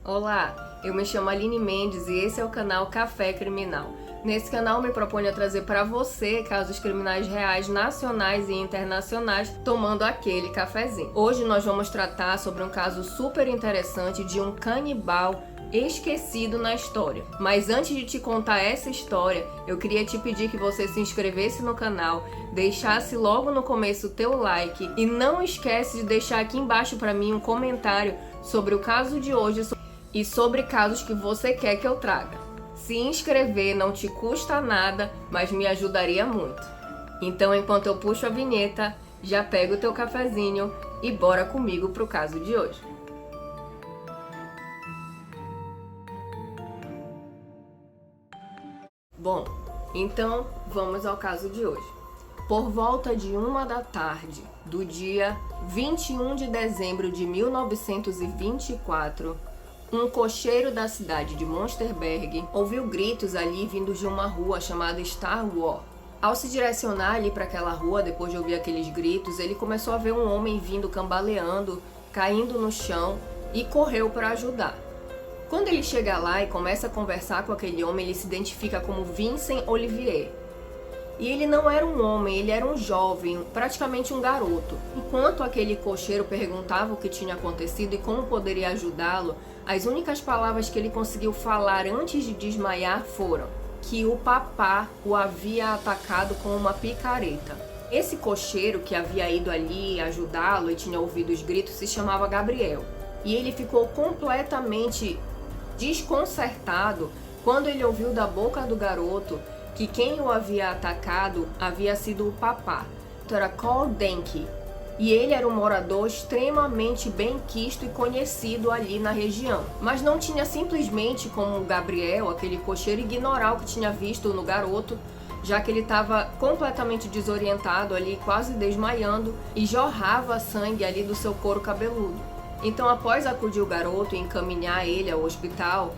Olá, eu me chamo Aline Mendes e esse é o canal Café Criminal. Nesse canal me proponho a trazer para você casos criminais reais nacionais e internacionais, tomando aquele cafezinho. Hoje nós vamos tratar sobre um caso super interessante de um canibal esquecido na história. Mas antes de te contar essa história, eu queria te pedir que você se inscrevesse no canal, deixasse logo no começo o teu like e não esquece de deixar aqui embaixo para mim um comentário sobre o caso de hoje e sobre casos que você quer que eu traga. Se inscrever não te custa nada, mas me ajudaria muito. Então, enquanto eu puxo a vinheta, já pega o teu cafezinho e bora comigo pro caso de hoje. Bom, então vamos ao caso de hoje. Por volta de 1 da tarde do dia 21 de dezembro de 1924, um cocheiro da cidade de Monsterberg ouviu gritos ali vindos de uma rua chamada Star War. Ao se direcionar ali para aquela rua, depois de ouvir aqueles gritos, ele começou a ver um homem vindo cambaleando, caindo no chão e correu para ajudar. Quando ele chega lá e começa a conversar com aquele homem, ele se identifica como Vincent Olivier. E ele não era um homem, ele era um jovem, praticamente um garoto. Enquanto aquele cocheiro perguntava o que tinha acontecido e como poderia ajudá-lo, as únicas palavras que ele conseguiu falar antes de desmaiar foram que o papá o havia atacado com uma picareta. Esse cocheiro que havia ido ali ajudá-lo e tinha ouvido os gritos se chamava Gabriel. E ele ficou completamente desconcertado quando ele ouviu da boca do garoto que quem o havia atacado havia sido o papá. Era Karl Denke, e ele era um morador extremamente bem-quisto e conhecido ali na região. Mas não tinha simplesmente como o Gabriel, aquele cocheiro, ignorar o que tinha visto no garoto, já que ele estava completamente desorientado ali, quase desmaiando, e jorrava sangue ali do seu couro cabeludo. Então, após acudir o garoto e encaminhar ele ao hospital,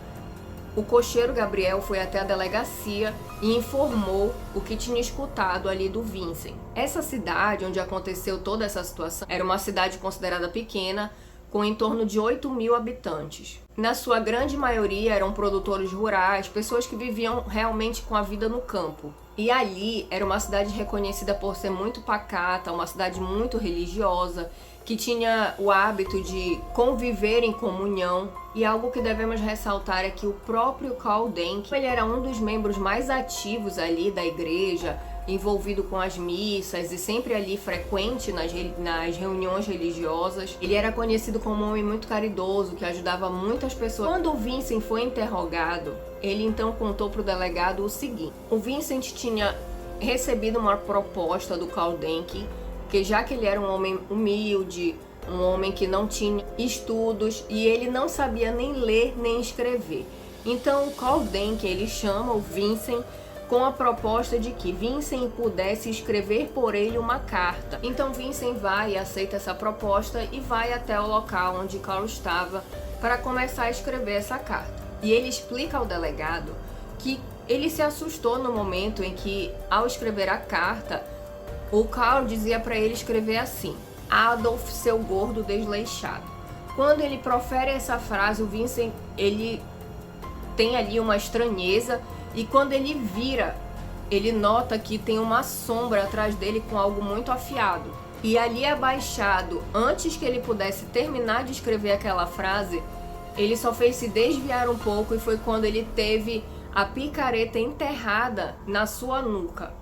o cocheiro Gabriel foi até a delegacia e informou o que tinha escutado ali do Vincent. Essa cidade onde aconteceu toda essa situação era uma cidade considerada pequena, com em torno de 8.000 habitantes. Na sua grande maioria eram produtores rurais, pessoas que viviam realmente com a vida no campo. E ali era uma cidade reconhecida por ser muito pacata, uma cidade muito religiosa, que tinha o hábito de conviver em comunhão. E algo que devemos ressaltar é que o próprio Karl Denke, ele era um dos membros mais ativos ali da igreja, envolvido com as missas e sempre ali frequente nas reuniões religiosas. Ele era conhecido como um homem muito caridoso, que ajudava muitas pessoas. Quando o Vincent foi interrogado, ele então contou para o delegado o seguinte: o Vincent tinha recebido uma proposta do Karl Denke, que já que ele era um homem humilde, um homem que não tinha estudos e ele não sabia nem ler nem escrever. Então o Karl Denke, ele chama o Vincent com a proposta de que Vincent pudesse escrever por ele uma carta. Então Vincent vai e aceita essa proposta e vai até o local onde Karl estava para começar a escrever essa carta. E ele explica ao delegado que ele se assustou no momento em que, ao escrever a carta, o Karl dizia para ele escrever assim: Adolf, seu gordo desleixado. Quando ele profere essa frase, o Vincent, ele tem ali uma estranheza, e quando ele vira, ele nota que tem uma sombra atrás dele com algo muito afiado. E ali abaixado, antes que ele pudesse terminar de escrever aquela frase, ele só fez se desviar um pouco e foi quando ele teve a picareta enterrada na sua nuca.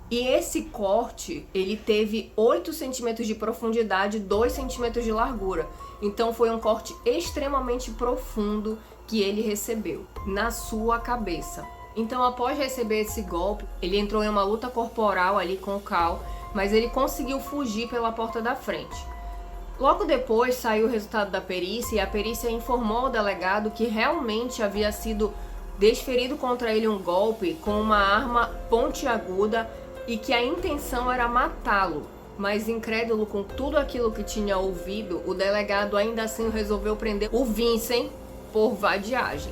E esse corte, ele teve 8 centímetros de profundidade e 2 centímetros de largura. Então foi um corte extremamente profundo que ele recebeu na sua cabeça. Então, após receber esse golpe, ele entrou em uma luta corporal ali com o Karl, mas ele conseguiu fugir pela porta da frente. Logo depois saiu o resultado da perícia e a perícia informou ao delegado que realmente havia sido desferido contra ele um golpe com uma arma pontiaguda e que a intenção era matá-lo. Mas incrédulo com tudo aquilo que tinha ouvido, o delegado ainda assim resolveu prender o Vincent por vadiagem.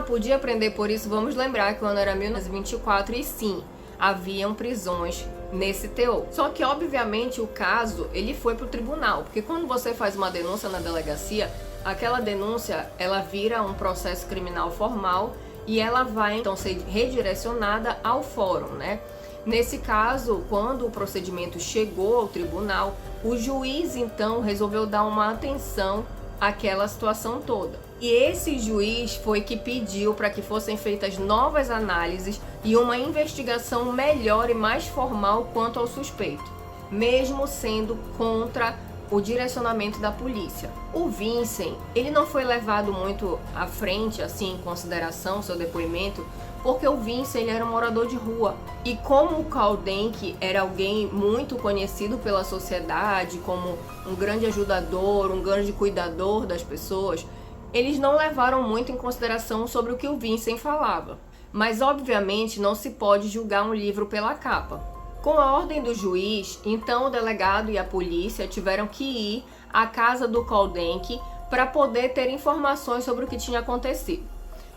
Podia prender por isso? Vamos lembrar que o ano era 1924 e sim, haviam prisões nesse teor. Só que, obviamente, o caso ele foi para o tribunal, porque quando você faz uma denúncia na delegacia, aquela denúncia ela vira um processo criminal formal e ela vai então ser redirecionada ao fórum, né? Nesse caso, quando o procedimento chegou ao tribunal, o juiz então resolveu dar uma atenção àquela situação toda. E esse juiz foi que pediu para que fossem feitas novas análises e uma investigação melhor e mais formal quanto ao suspeito, mesmo sendo contra o direcionamento da polícia. O Vincent, ele não foi levado muito à frente, assim, em consideração, seu depoimento, porque o Vincent ele era um morador de rua. E como o Kaudenk era alguém muito conhecido pela sociedade, como um grande ajudador, um grande cuidador das pessoas, eles não levaram muito em consideração sobre o que o Vincent falava. Mas, obviamente, não se pode julgar um livro pela capa. Com a ordem do juiz, então o delegado e a polícia tiveram que ir à casa do Kaudenk para poder ter informações sobre o que tinha acontecido.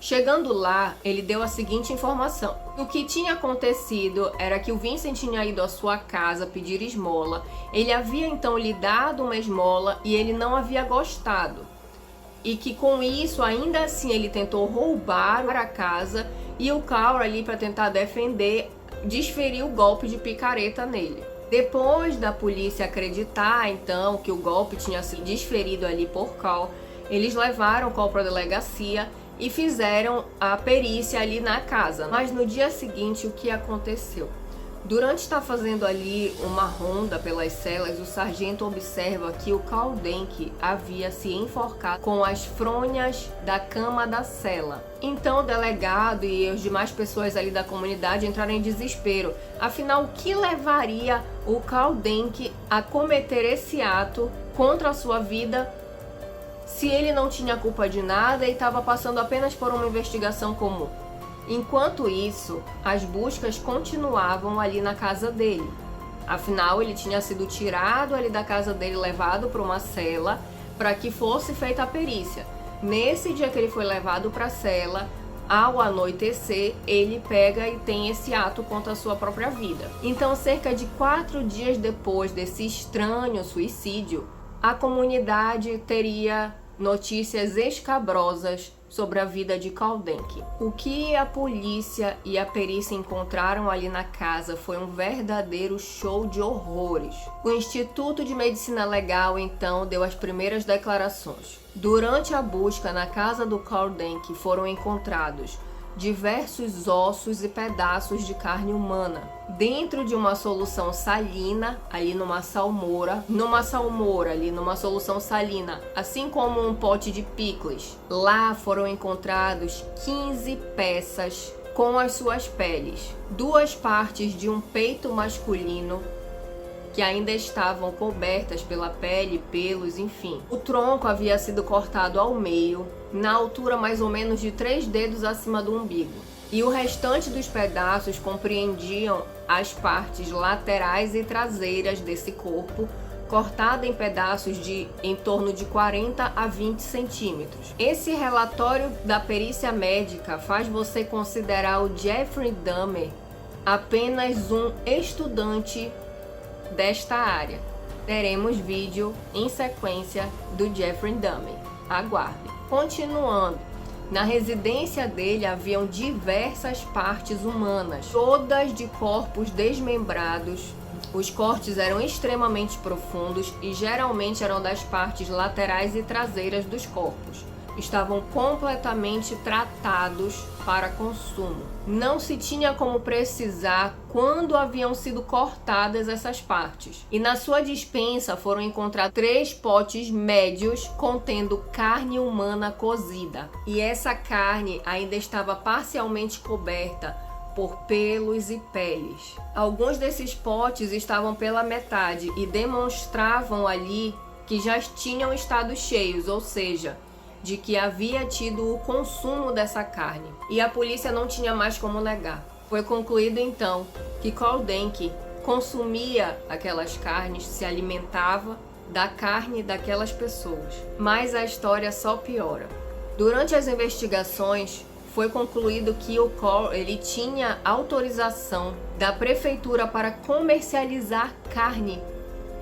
Chegando lá, ele deu a seguinte informação. O que tinha acontecido era que o Vincent tinha ido à sua casa pedir esmola, ele havia então lhe dado uma esmola e ele não havia gostado. E que com isso, ainda assim, ele tentou roubar a casa e o Kaur ali para tentar defender desferiu o golpe de picareta nele. Depois da polícia acreditar então que o golpe tinha sido desferido ali por Kaur, eles levaram o Kaur para a delegacia e fizeram a perícia ali na casa. Mas no dia seguinte, o que aconteceu? Durante estar fazendo ali uma ronda pelas celas, o sargento observa que o Kaudenk havia se enforcado com as fronhas da cama da cela. Então o delegado e as demais pessoas ali da comunidade entraram em desespero. Afinal, o que levaria o Kaudenk a cometer esse ato contra a sua vida se ele não tinha culpa de nada e estava passando apenas por uma investigação comum? Enquanto isso, as buscas continuavam ali na casa dele. Afinal, ele tinha sido tirado ali da casa dele, levado para uma cela para que fosse feita a perícia. Nesse dia que ele foi levado para a cela, ao anoitecer, ele pega e tem esse ato contra a sua própria vida. Então, cerca de 4 dias depois desse estranho suicídio, a comunidade teria notícias escabrosas sobre a vida de Kaudenk. O que a polícia e a perícia encontraram ali na casa foi um verdadeiro show de horrores. O Instituto de Medicina Legal então deu as primeiras declarações. Durante a busca na casa do Kaudenk foram encontrados diversos ossos e pedaços de carne humana dentro de uma solução salina, ali numa salmoura ali numa solução salina, assim como um pote de picles. Lá foram encontrados 15 peças com as suas peles, 2 partes de um peito masculino que ainda estavam cobertas pela pele, pelos, enfim. O tronco havia sido cortado ao meio, na altura mais ou menos de 3 dedos acima do umbigo. E o restante dos pedaços compreendiam as partes laterais e traseiras desse corpo, cortada em pedaços de em torno de 40 a 20 centímetros. Esse relatório da perícia médica faz você considerar o Jeffrey Dahmer apenas um estudante desta área. Teremos vídeo em sequência do Jeffrey Dahmer. Aguardem. Continuando, na residência dele haviam diversas partes humanas, todas de corpos desmembrados. Os cortes eram extremamente profundos e geralmente eram das partes laterais e traseiras dos corpos. Estavam completamente tratados para consumo. Não se tinha como precisar quando haviam sido cortadas essas partes. E na sua despensa foram encontrados 3 potes médios contendo carne humana cozida. E essa carne ainda estava parcialmente coberta por pelos e peles. Alguns desses potes estavam pela metade e demonstravam ali que já tinham estado cheios, ou seja, de que havia tido o consumo dessa carne, e a polícia não tinha mais como negar. Foi concluído então que Kaudenk consumia aquelas carnes, se alimentava da carne daquelas pessoas. Mas a história só piora. Durante as investigações, foi concluído que o Kaur ele tinha autorização da prefeitura para comercializar carne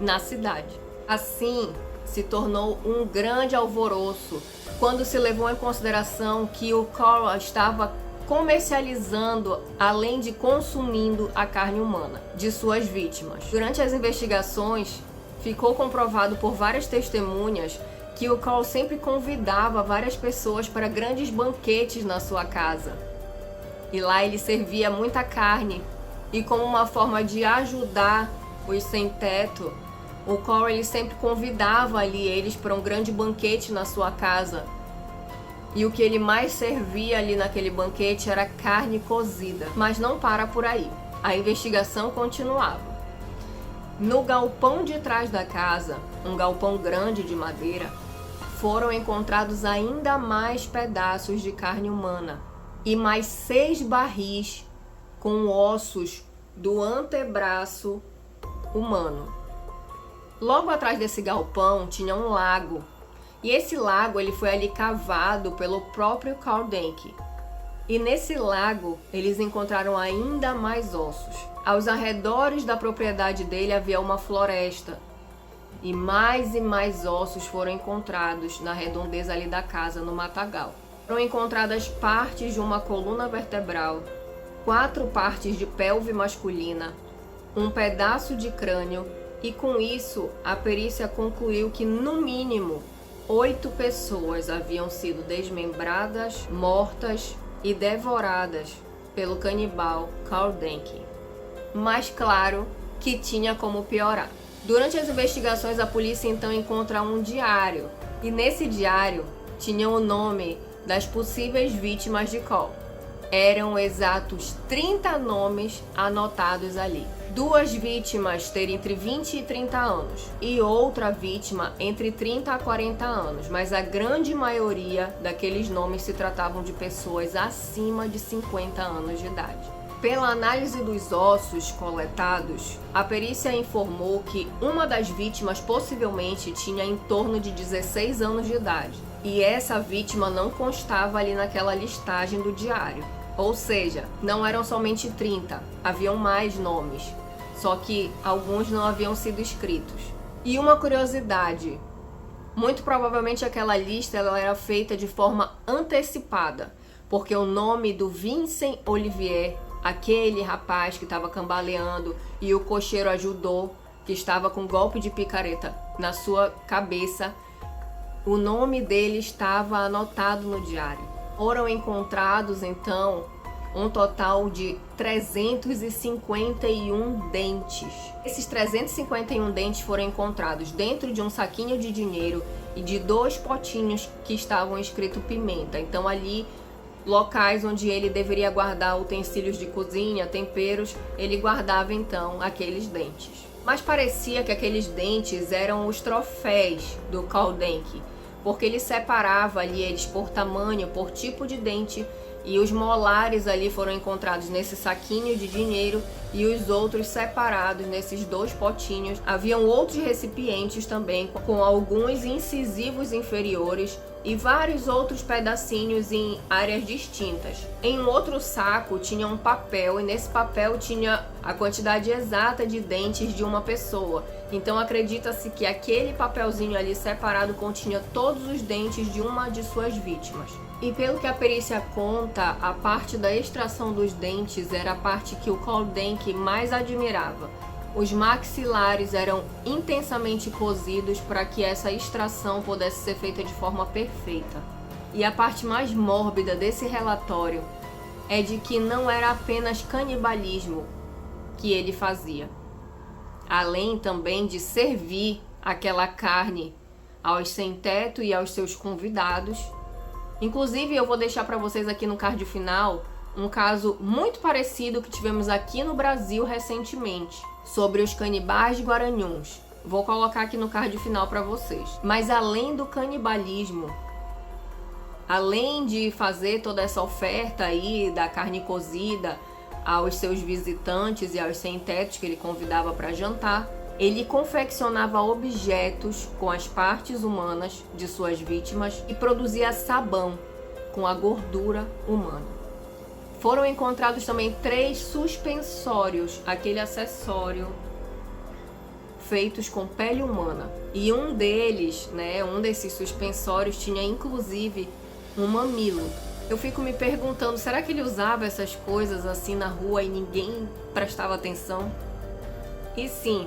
na cidade. Assim, se tornou um grande alvoroço quando se levou em consideração que o Carl estava comercializando, além de consumindo a carne humana de suas vítimas. Durante as investigações, ficou comprovado por várias testemunhas que o Carl sempre convidava várias pessoas para grandes banquetes na sua casa. E lá ele servia muita carne. E como uma forma de ajudar os sem-teto, o Carl ele sempre convidava ali eles para um grande banquete na sua casa. E o que ele mais servia ali naquele banquete era carne cozida. Mas não para por aí. A investigação continuava. No galpão de trás da casa, um galpão grande de madeira, foram encontrados ainda mais pedaços de carne humana e mais 6 barris com ossos do antebraço humano. Logo atrás desse galpão tinha um lago, e esse lago ele foi ali cavado pelo próprio Karl Denke. E nesse lago eles encontraram ainda mais ossos. Aos arredores da propriedade dele havia uma floresta, e mais ossos foram encontrados na redondeza ali da casa, no matagal. Foram encontradas partes de uma coluna vertebral, 4 partes de pelve masculina, um pedaço de crânio, e com isso a perícia concluiu que no mínimo 8 pessoas haviam sido desmembradas, mortas e devoradas pelo canibal Karl Denke. Mas claro que tinha como piorar. Durante as investigações, a polícia então encontra um diário, e nesse diário tinha o nome das possíveis vítimas de Karl. Eram exatos 30 nomes anotados ali. 2 vítimas teriam entre 20 e 30 anos, e outra vítima entre 30 a 40 anos, mas a grande maioria daqueles nomes se tratavam de pessoas acima de 50 anos de idade. Pela análise dos ossos coletados, a perícia informou que uma das vítimas possivelmente tinha em torno de 16 anos de idade, e essa vítima não constava ali naquela listagem do diário. Ou seja, não eram somente 30, haviam mais nomes, só que alguns não haviam sido escritos. E uma curiosidade, muito provavelmente aquela lista ela era feita de forma antecipada, porque o nome do Vincent Olivier, aquele rapaz que estava cambaleando e o cocheiro ajudou, que estava com um golpe de picareta na sua cabeça, o nome dele estava anotado no diário. Foram encontrados então um total de 351 dentes. Esses 351 dentes foram encontrados dentro de um saquinho de dinheiro e de 2 potinhos que estavam escrito pimenta. Então ali, locais onde ele deveria guardar utensílios de cozinha, temperos, ele guardava então aqueles dentes. Mas parecia que aqueles dentes eram os troféus do Karl Denke, porque ele separava ali eles por tamanho, por tipo de dente, e os molares ali foram encontrados nesse saquinho de dinheiro e os outros separados nesses 2 potinhos. Haviam outros recipientes também com alguns incisivos inferiores e vários outros pedacinhos em áreas distintas. Em um outro saco tinha um papel, e nesse papel tinha a quantidade exata de dentes de uma pessoa. Então acredita-se que aquele papelzinho ali separado continha todos os dentes de uma de suas vítimas. E pelo que a perícia conta, a parte da extração dos dentes era a parte que o Karl Denke mais admirava. Os maxilares eram intensamente cozidos para que essa extração pudesse ser feita de forma perfeita. E a parte mais mórbida desse relatório é de que não era apenas canibalismo que ele fazia, além também de servir aquela carne aos sem-teto e aos seus convidados. Inclusive, eu vou deixar para vocês aqui no card final um caso muito parecido que tivemos aqui no Brasil recentemente, sobre os canibais de Guaranuns. Vou colocar aqui no card final para vocês. Mas além do canibalismo, além de fazer toda essa oferta aí da carne cozida aos seus visitantes e aos sem-tetos que ele convidava para jantar, ele confeccionava objetos com as partes humanas de suas vítimas e produzia sabão com a gordura humana. Foram encontrados também 3 suspensórios, aquele acessório feitos com pele humana. E um deles, né, um desses suspensórios tinha inclusive um mamilo. Eu fico me perguntando, será que ele usava essas coisas assim na rua e ninguém prestava atenção? E sim,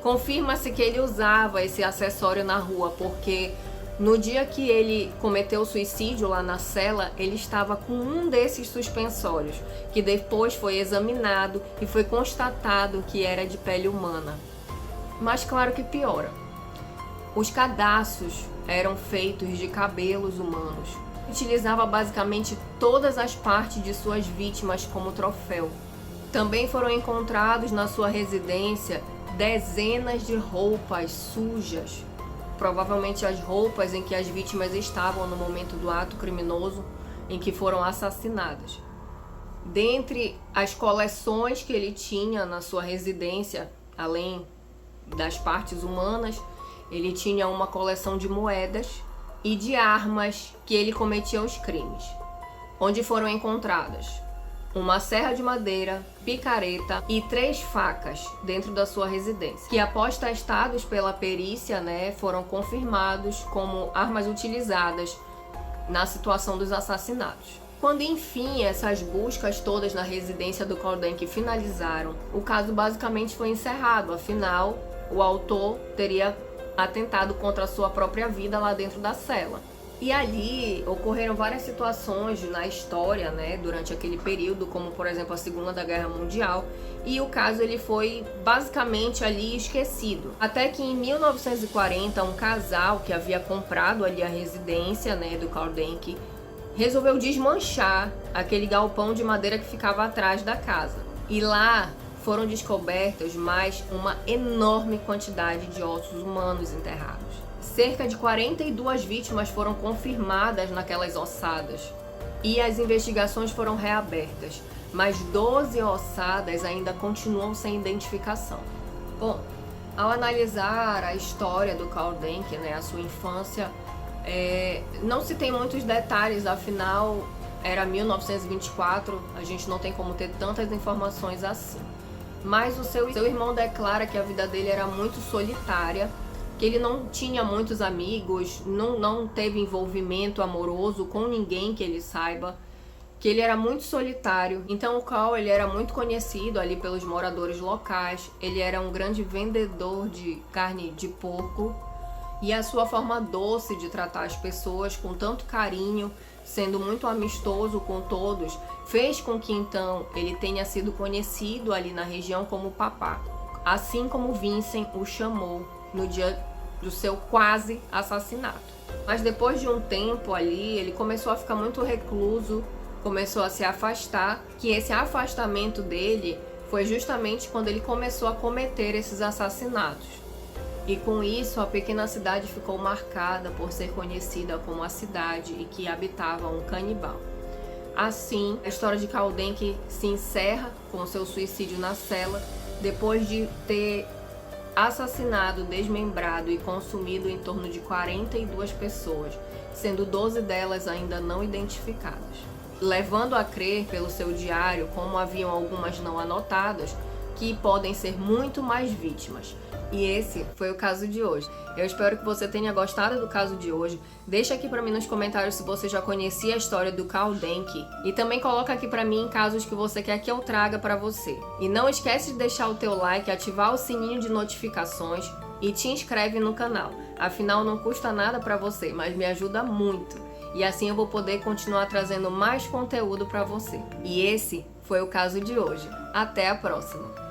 confirma-se que ele usava esse acessório na rua, porque no dia que ele cometeu o suicídio lá na cela, ele estava com um desses suspensórios, que depois foi examinado e foi constatado que era de pele humana. Mas claro que piora. Os cadastros eram feitos de cabelos humanos. Utilizava basicamente todas as partes de suas vítimas como troféu. Também foram encontrados na sua residência dezenas de roupas sujas, provavelmente as roupas em que as vítimas estavam no momento do ato criminoso em que foram assassinadas. Dentre as coleções que ele tinha na sua residência, além das partes humanas, ele tinha uma coleção de moedas e de armas que ele cometia os crimes, onde foram encontradas uma serra de madeira, picareta e 3 facas dentro da sua residência, que após testados pela perícia, né, foram confirmados como armas utilizadas na situação dos assassinatos. Quando enfim essas buscas todas na residência do Caudenkey finalizaram, o caso basicamente foi encerrado, afinal o autor teria atentado contra a sua própria vida lá dentro da cela. E ali ocorreram várias situações na história, né, durante aquele período, como por exemplo a Segunda Guerra Mundial, e o caso ele foi basicamente ali esquecido. Até que em 1940, um casal que havia comprado ali a residência, né, do Caudenkey, resolveu desmanchar aquele galpão de madeira que ficava atrás da casa. E lá foram descobertos mais uma enorme quantidade de ossos humanos enterrados. Cerca de 42 vítimas foram confirmadas naquelas ossadas e as investigações foram reabertas, mas 12 ossadas ainda continuam sem identificação. Bom, ao analisar a história do Caudenkey, né, a sua infância, não se tem muitos detalhes, afinal era 1924, a gente não tem como ter tantas informações assim. Mas o seu irmão declara que a vida dele era muito solitária, que ele não tinha muitos amigos, não teve envolvimento amoroso com ninguém que ele saiba, que ele era muito solitário. Então o Cal, ele era muito conhecido ali pelos moradores locais, ele era um grande vendedor de carne de porco, e a sua forma doce de tratar as pessoas com tanto carinho, sendo muito amistoso com todos, fez com que então ele tenha sido conhecido ali na região como Papá, assim como Vincent o chamou no dia do seu quase assassinato. Mas depois de um tempo ali, ele começou a ficar muito recluso, começou a se afastar, que esse afastamento dele foi justamente quando ele começou a cometer esses assassinatos. E com isso, a pequena cidade ficou marcada por ser conhecida como a cidade em que habitava um canibal. Assim, a história de Caudenkey se encerra com seu suicídio na cela, depois de ter assassinado, desmembrado e consumido em torno de 42 pessoas, sendo 12 delas ainda não identificadas, levando a crer pelo seu diário, como haviam algumas não anotadas, que podem ser muito mais vítimas. E esse foi o caso de hoje. Eu espero que você tenha gostado do caso de hoje. Deixa aqui pra mim nos comentários se você já conhecia a história do Caudenkey. E também coloca aqui pra mim casos que você quer que eu traga pra você. E não esquece de deixar o teu like, ativar o sininho de notificações e te inscreve no canal. Afinal, não custa nada pra você, mas me ajuda muito. E assim eu vou poder continuar trazendo mais conteúdo pra você. E esse foi o caso de hoje. Até a próxima!